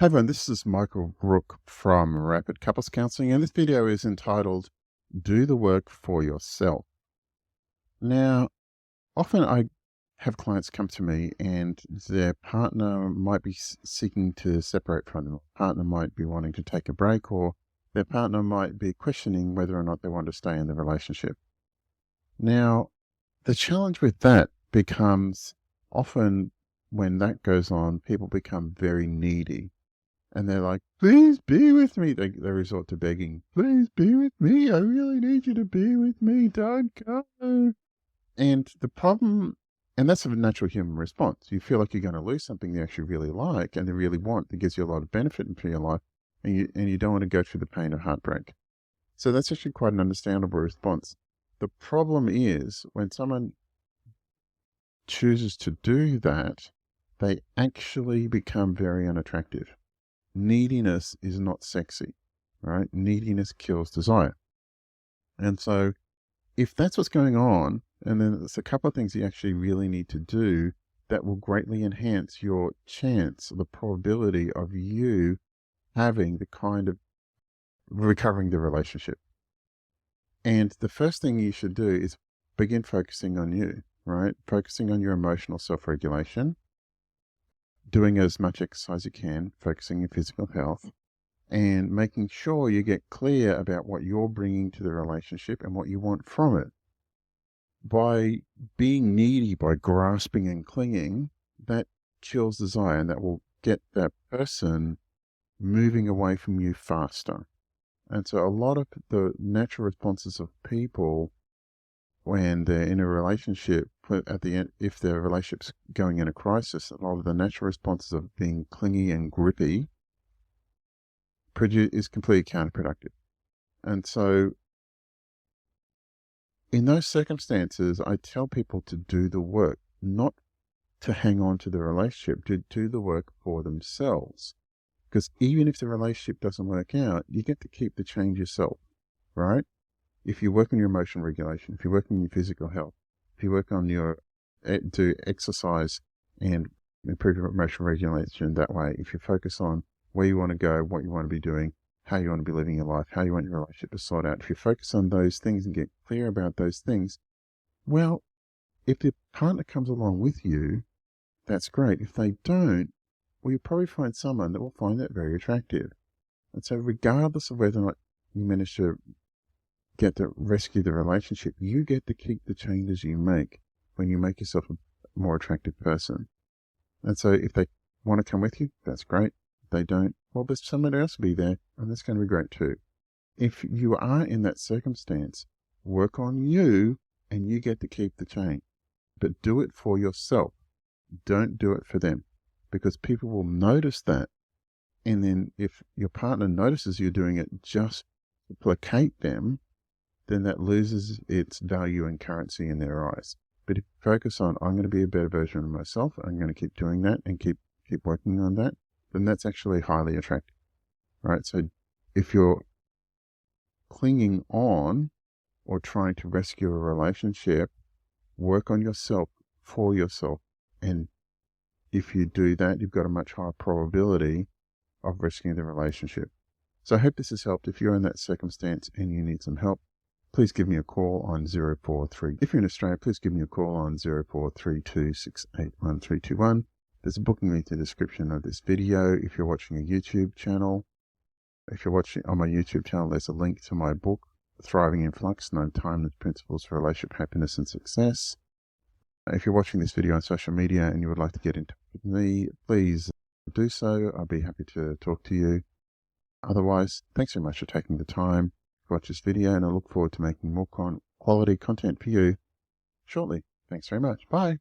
Hi everyone, this is Michael Brook from Rapid Couples Counseling, and this video is entitled, Do the Work for Yourself. Now, often I have clients come to me and their partner might be seeking to separate from them. Partner might be wanting to take a break, or their partner might be questioning whether or not they want to stay in the relationship. Now, the challenge with that becomes often when that goes on, people become very needy. And they're like, please be with me. They resort to begging, please be with me. I really need you to be with me. Don't go. And the problem, and that's a natural human response. You feel like you're going to lose something you actually really like and they really want, that gives you a lot of benefit into your life. And you don't want to go through the pain of heartbreak. So that's actually quite an understandable response. The problem is when someone chooses to do that, they actually become very unattractive. Neediness is not sexy, right? Neediness kills desire. And so if that's what's going on, and then there's a couple of things you actually really need to do that will greatly enhance your chance, the probability of you having the kind of recovering the relationship. And the first thing you should do is begin focusing on you, right? Focusing on your emotional self-regulation, doing as much exercise as you can, focusing on your physical health, and making sure you get clear about what you're bringing to the relationship and what you want from it. By being needy, by grasping and clinging, that kills desire, and that will get that person moving away from you faster. And so a lot of the natural responses of people when they're in a relationship, at the end, if their relationship's going in a crisis, a lot of the natural responses of being clingy and grippy is completely counterproductive. And so in those circumstances, I tell people to do the work, not to hang on to the relationship, to do the work for themselves. Because even if the relationship doesn't work out, you get to keep the change yourself, right? If you work on your emotional regulation, if you work on your physical health, if you work on do exercise and improve your emotional regulation that way, if you focus on where you want to go, what you want to be doing, how you want to be living your life, how you want your relationship to sort out, if you focus on those things and get clear about those things, well, if the partner comes along with you, that's great. If they don't, well, you'll probably find someone that will find that very attractive. And so regardless of whether or not you manage to get to rescue the relationship, you get to keep the changes you make when you make yourself a more attractive person. And so if they want to come with you, that's great. If they don't, well, there's somebody else will be there, and that's going to be great too. If you are in that circumstance, work on you, and you get to keep the change. But do it for yourself. Don't do it for them, because people will notice that. And then if your partner notices you're doing it just to placate them, then that loses its value and currency in their eyes. But if you focus on, I'm going to be a better version of myself, I'm going to keep doing that and keep working on that, then that's actually highly attractive, right? So if you're clinging on or trying to rescue a relationship, work on yourself for yourself. And if you do that, you've got a much higher probability of rescuing the relationship. So I hope this has helped. If you're in that circumstance and you need some help, please give me a call on 043. If you're in Australia, please give me a call on 0432681321. There's a booking link in the description of this video. If you're watching a YouTube channel, if you're watching on my YouTube channel, there's a link to my book, Thriving in Flux, 9 Timeless Principles for Relationship Happiness and Success. If you're watching this video on social media and you would like to get in touch with me, please do so. I'll be happy to talk to you. Otherwise, thanks very much for taking the time to watch this video, and I look forward to making more quality content for you shortly. Thanks very much. Bye.